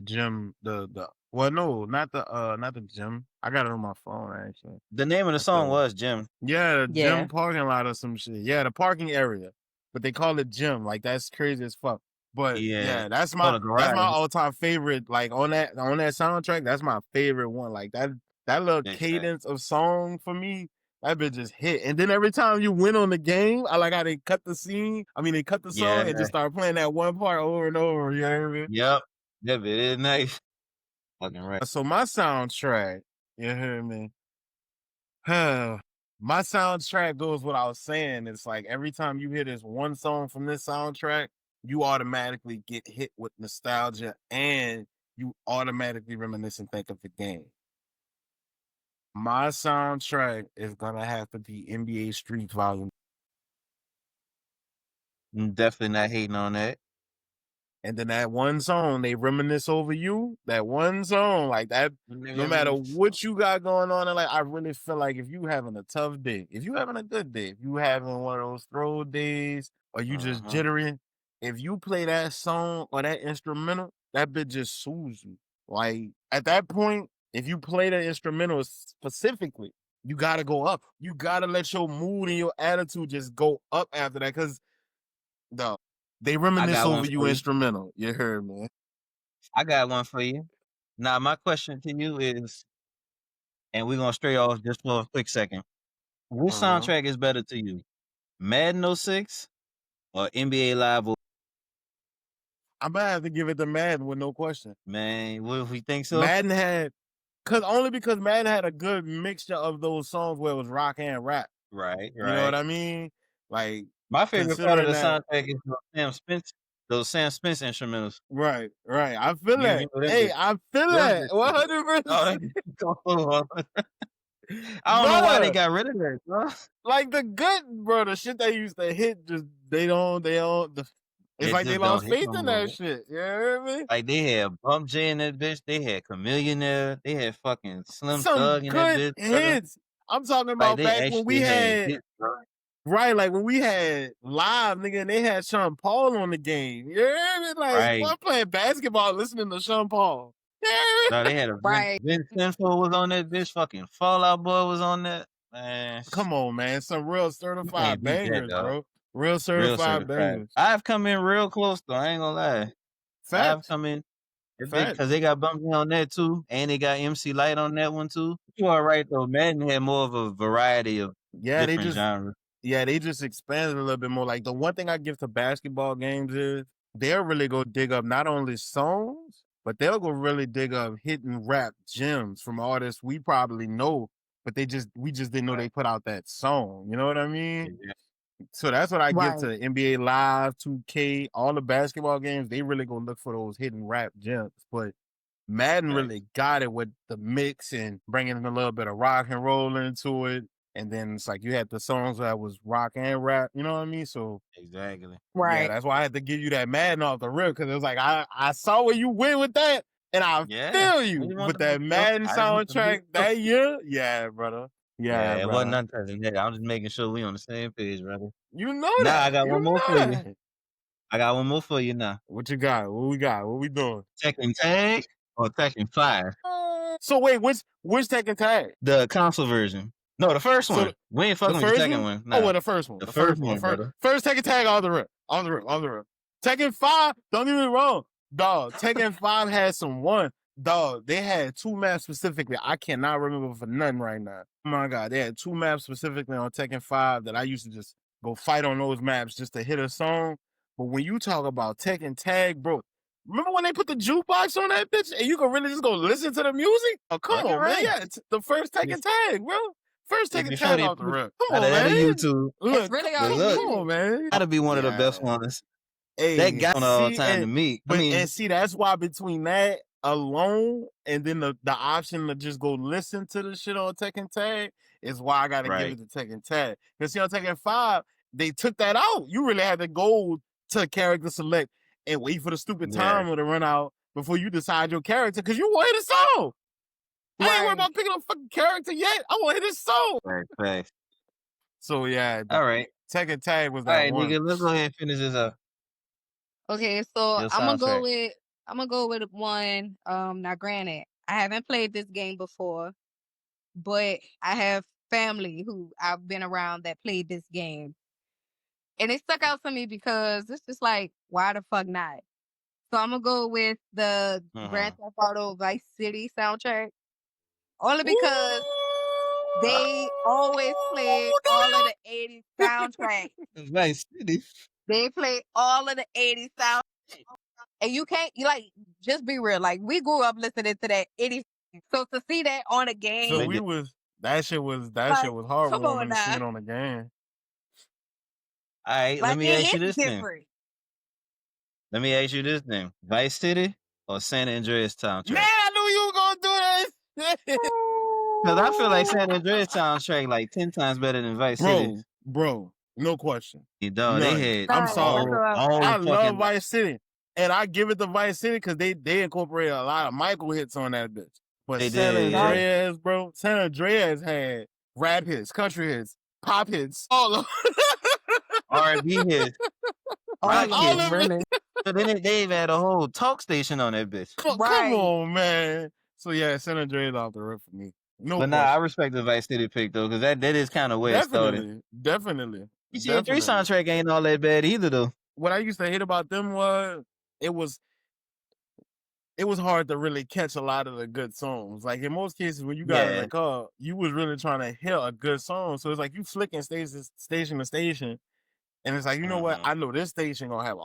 gym. The well, no, not the gym. I got it on my phone actually. The name of the song was Jim. Yeah, the Yeah. gym parking lot or some shit. Yeah, the parking area, but they call it gym. Like that's crazy as fuck. But Yeah. that's Oh, my the garage. all time favorite. Like on that soundtrack, that's my favorite one. Like that little Big fact. cadence of song for me, that bitch just hit. And then every time you win on the game, I like how they cut the scene. I mean, they cut the song and Yeah. just start playing that one part over and over. You know what I mean? Yep. That bit is nice. Fucking right. So my soundtrack, you hear me? My soundtrack goes what I was saying. It's like every time you hear this one song from this soundtrack, you automatically get hit with nostalgia and you automatically reminisce and think of the game. My soundtrack is gonna have to be NBA Street Volume. I'm definitely not hating on that. And then that one song, they reminisce over you. That one song, like that, no matter what you got going on, and like I really feel like if you having a tough day, if you having a good day, if you having one of those throw days, or you just jittering, if you play that song or that instrumental, that bit just soothes you. Like at that point, if you play the instrumental specifically, you gotta go up. You gotta let your mood and your attitude just go up after that, because they reminisce got one over you for you. instrumental. You heard me. I got one for you. Now, my question to you is, and we're gonna stray off just for a quick second. Which soundtrack is better to you, Madden 06 or NBA Live? I'm gonna have to give it to Madden with no question. Man, what if we think so? Madden had, because Madden had a good mixture of those songs where it was rock and rap. Right. You know what I mean? Like My favorite part of the considering soundtrack is those Sam Spence instrumentals. right. I feel You that. know that Hey, bitch. I feel Love that. this 100%. I don't know why they Bruh. got rid of that, bro. Like the good, bro, the shit they used to hit, just they don't. It's It like they just lost don't hit faith no in more. that shit. You know what I mean? Like they had Bump J in that bitch, they had Chameleon there, they had fucking Slim Some Thug in that good bitch, brother. hits. I'm talking Like about they back when we actually had had hits, bro. Right, like when we had live, nigga, and they had Sean Paul on the game. You hear me? Like, Right. I'm playing basketball listening to Sean Paul. You hear me? No, they had a Right. Vince Sinful was on that bitch. Fucking Fallout Boy was on that. Man, Come on, man. Some real you certified can't beat that, bangers, dog. bro. Real Real certified certified. bangers. I've come in real close though. I ain't gonna lie. I've Facts. come in Facts. because they got Bumpy on that too, and they got MC Light on that one too. You are right though. Madden had more of a variety of Yeah, different genres. they just expanded a little bit more. Like the one thing I give to basketball games is they'll really go dig up not only songs, but they'll go really dig up hidden rap gems from artists we probably know, but we just didn't know they put out that song. You know what I mean? Yeah. So that's what I give Right. to NBA Live, 2K, all the basketball games. They really go look for those hidden rap gems. But Madden Right. really got it with the mix and bringing a little bit of rock and roll into it. And then it's like you had the songs that was rock and rap, you know what I mean? So Exactly. yeah, Right. that's why I had to give you that Madden off the rip because it was like I saw where you went with that, and I Yeah. feel I you. didn't want But to that be Madden I didn't want to be soundtrack that year, yeah, brother. Yeah, Yeah, it wasn't brother. nothing touching that. I'm just making sure we on the same page, brother. You know Now that. I got You one more know for you. that. I got one more for you now. What you got? What we got? What we doing? Tekken Tag or Tekken 5? So wait, which Tekken Tag? The console version. No, the first So one. We ain't fucking the with the first second one? one. Oh, Nah. well, the first one. The The first first one. one, brother. First Tekken Tag on the rip. On the rip. Tekken 5, don't get me wrong. Dog, Tekken 5 had some one. Dog, they had 2 maps specifically. I cannot remember for nothing right now. Oh my God, they had 2 maps specifically on Tekken 5 that I used to just go fight on those maps just to hit a song. But when you talk about Tekken Tag, bro, remember when they put the jukebox on that bitch and you could really just go listen to the music? Oh, come Right. on, man. Yeah, it's the first Tekken Tag, bro. First Tekken Before Tag they off the put rip. Come out on, of that man. YouTube. Look, really come, all you come on, man. Gotta be one of the best Yeah. ones. Hey, That guy on all see, time to me. I mean, and see, that's why between that alone and then the option to just go listen to the shit on Tekken Tag is why I gotta give right. it to Tekken Tag. Because see, on Tekken 5, they took that out. You really had to go to character select and wait for the stupid Yeah. timer to run out before you decide your character because you want to hit a song. I ain't worried Right. about picking a fucking character yet. I want to hit a song. Right. So yeah, All right. Tekken Tag was All that right, one. nigga. Let's go ahead and finish this up. Okay, so Your I'm gonna soundtrack. go with one. Now granted, I haven't played this game before, but I have family who I've been around that played this game. And it stuck out to me because it's just like, why the fuck not? So I'm gonna go with the Grand Theft Auto Vice City soundtrack. Only because they always play all of the 80s soundtrack. Vice City. They play all of the 80s sound. And you like, just be real. Like, we grew up listening to that 80s. So to see that on a game. So They that shit was Like, heartwarming to see now. it on the game. All right, Like, let me it ask you hits this thing. different. Let me ask you this thing. Vice City or San Andreas soundtrack? Man, I knew you were gonna do this. Because I feel like San Andreas soundtrack like 10 times better than Vice City. Bro, no question. Dog, None. they had I'm sorry. all I the love fucking Vice City. And I give it to Vice City because they incorporated a lot of Michael hits on that bitch. But They San did, yeah. Andreas, bro, San Andreas had rap hits, country hits, pop hits, all of R&B hits. Rock all hits. of it. So then they've had a whole talk station on that bitch. Come Right. on, man. So yeah, San Andreas off the rip for me. No But nah, question. I respect the Vice City pick though, because that is kind of where it started. Definitely. GTA 3 soundtrack ain't all that bad either though. What I used to hate about them was it was hard to really catch a lot of the good songs. Like in most cases, when you got in Yeah. the car, you was really trying to hit a good song. So it's like you flicking station to station, and it's like, you know what? I know this station gonna have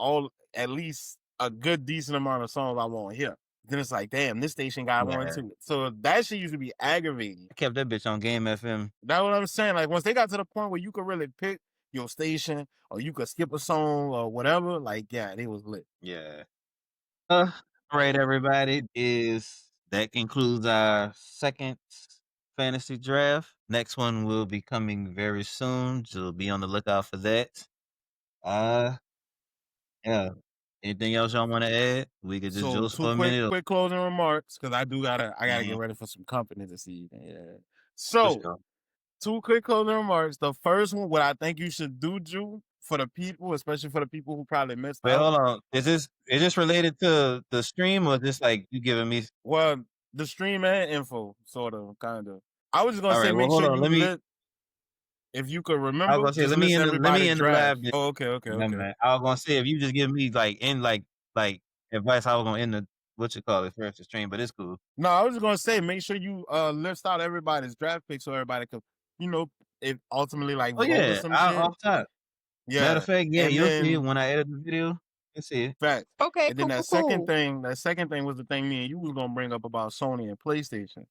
at least a good decent amount of songs I want to hear. Then it's like, damn, this station got one too. So that shit used to be aggravating. I kept that bitch on Game FM. That's what I'm saying. Like once they got to the point where you could really pick your station, or you could skip a song or whatever, like yeah, they was lit. Yeah. All right, everybody. That concludes our second fantasy draft. Next one will be coming very soon, so be on the lookout for that. Yeah. Anything else y'all want to add? We could just So juice for two a minute. quick closing remarks because I gotta get ready for some company this evening. Yeah. For So sure. 2 quick closing remarks. The first one, what I think you should do, Drew, for the people, especially for the people who probably missed Wait, out. hold on. Is this related to the stream or is this like you giving me? Well, the stream and info, sort of, kind of. I was just gonna All say, right, well, make hold sure on. you Let me. list. If you could I was remember, gonna say just let me list end the everybody's draft. live. Oh, okay. Never mind. I was gonna say if you just give me like advice, I was gonna end the what you call it first the stream, but it's cool. No, I was just gonna say, make sure you list out everybody's draft picks so everybody could, if ultimately like Oh vote or yeah, some shit. off top. Yeah. Matter of fact, yeah, And you'll see it then when I edit the video. You'll see it. fact. Okay, And then cool, that cool, second cool. thing, was the thing me and you was gonna bring up about Sony and PlayStation.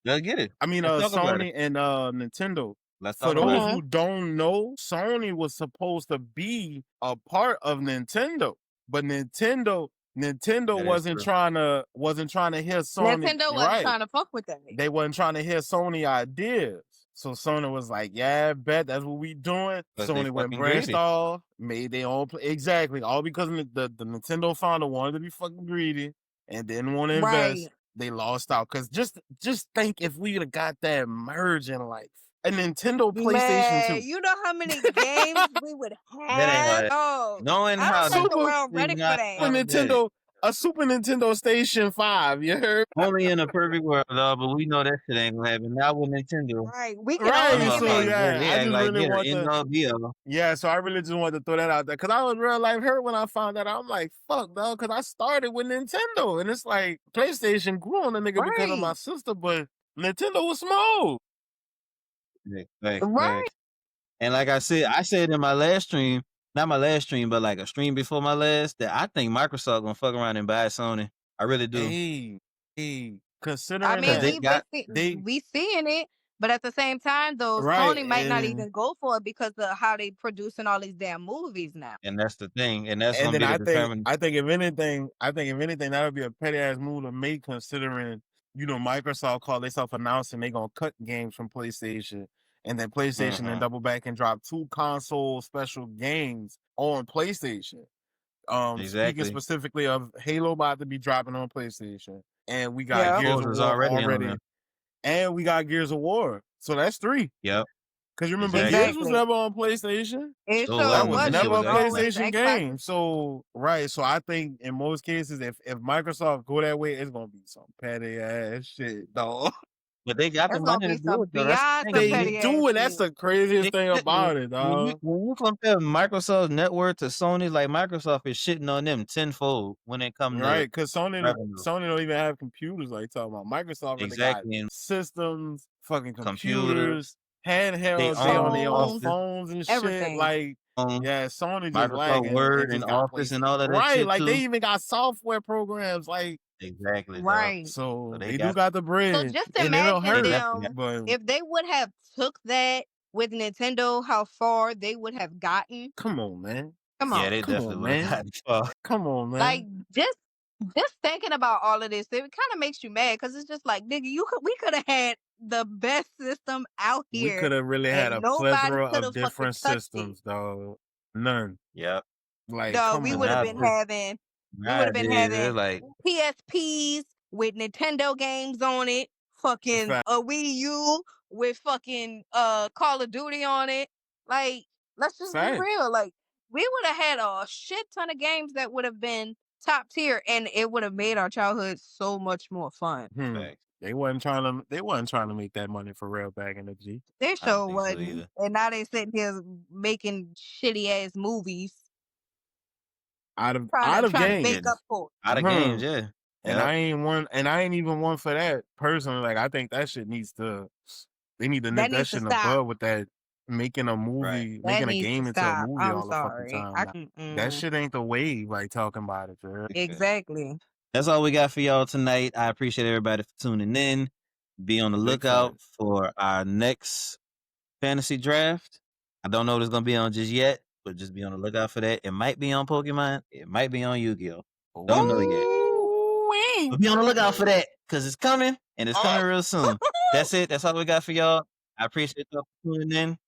Let's get it. I mean, Let's talk about Sony it. and Nintendo. Let's For talk about those it. who don't know, Sony was supposed to be a part of Nintendo, but Nintendo That is wasn't true. trying to hear Sony. Nintendo wasn't trying to fuck with that. They wasn't trying to hear Sony ideas. So Sony was like, "Yeah, bet that's what we doing." 'Cause they Sony went fucking branched greedy. off, made their own exactly, all because of the Nintendo founder wanted to be fucking greedy and didn't want to invest. Right. They lost out because just think if we would have got that merge in life, a Nintendo PlayStation 2. Man, you know how many games we would That ain't have? right. Oh, Knowing I how don't the think the world is ready for not that. Super outdated. Nintendo, a Super Nintendo Station 5, you heard? Only in a perfect world, though, but we know that shit ain't gonna happen. Not with Nintendo. Right. We can Right, only Them so motherfuckers, yeah, they I act just like really they're want the end to. all be all. Yeah, so I really just wanted to throw that out there because I was real life hurt when I found that out. I'm like, fuck, dog, because I started with Nintendo, and it's like PlayStation grew on the nigga because of my Right. sister, but Nintendo was small. Facts. Right. And like I said in my last stream, not my last stream, but like a stream before my last, that I think Microsoft gonna fuck around and buy Sony. I really do. Hey, I considering mean, that we seeing it, but at the same time, though, right, Sony might not and even go for it because of how they producing all these damn movies now. And that's the thing, and that's and gonna then be the determining. I think if anything, that would be a petty ass move to make, considering Microsoft called themselves announcing they gonna cut games from PlayStation, and then PlayStation then double back and drop 2 console special games on PlayStation. Speaking Exactly. specifically of Halo about to be dropping on PlayStation, and we got Yeah. Gears of Forza's War already on already, there. and we got Gears of War, so that's 3. Yep. Because you remember Exactly. Gears was never on PlayStation. It So sure That was wasn't. That never a shit was always PlayStation Xbox. game. So right, so I think in most cases, if Microsoft go that way, it's gonna be some petty ass shit, dog. But they got the That's gonna money to be do some it, though. That's the beyond thing. some They petty ass do, and that's shit. the craziest thing They- about it, When dog. you compare Microsoft's net worth to Sony, like Microsoft is shitting on them tenfold when it comes Right, to because Sony revenue. don't even have computers like talking about. Microsoft really Exactly. got And systems, fucking computers, handhelds, they they on their own Phones, phones and everything. shit. Like, yeah, Sony just Microsoft lagging. Word They and just got Office and PlayStation. all of that Right, shit like too. they even got software programs. Like, Exactly. Dog. Right. so So they do got the So bread, just and it'll imagine hurt. definitely them But if they would have took that with Nintendo, how far they would have gotten. come on, man. Come Yeah, on. they Come definitely on, would have man. gotten far. Come on, man. Like just thinking about all of this, it kind of makes you mad because it's just like, nigga, we could have had the best system out We here, could have really had and a nobody plethora could of have fucking different touched it. systems, dog. None. Yep. Like, No, come we on. would have Now, been having nowadays, it's like PSPs with Nintendo games on it, fucking Fact. a Wii U with fucking Call of Duty on it. Like, let's just be Facts. real. Like, we would have had a shit ton of games that would have been top tier, and it would have made our childhood so much more fun. facts. They wasn't trying to make that money for real back in the G. They I don't sure think so wasn't, either. and now they sitting here making shitty ass movies, Out of trying to games. make up for it. Out of games, yeah. And Yep. I ain't even one for that personally. Like, I think that shit they need to nip that needs shit to in the stop. bud with that making a movie, That making a needs game to into a stop. movie I'm all the fucking sorry. time. That shit ain't the wave, like talking about it, for real. Exactly. That's all we got for y'all tonight. I appreciate everybody for tuning in. Be on the Big lookout facts. for our next fantasy draft. I don't know what it's gonna be on just yet, but just be on the lookout for that. It might be on Pokemon. It might be on Yu-Gi-Oh. Don't know yet. Ooh-wee. But be on the lookout for that because it's coming and it's coming real soon. That's it. That's all we got for y'all. I appreciate y'all for tuning in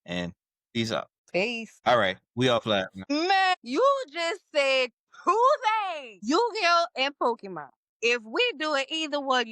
and peace out. Peace. All right, we all flat. Man, you just said two things. Yu-Gi-Oh and Pokemon. If we do it, either one,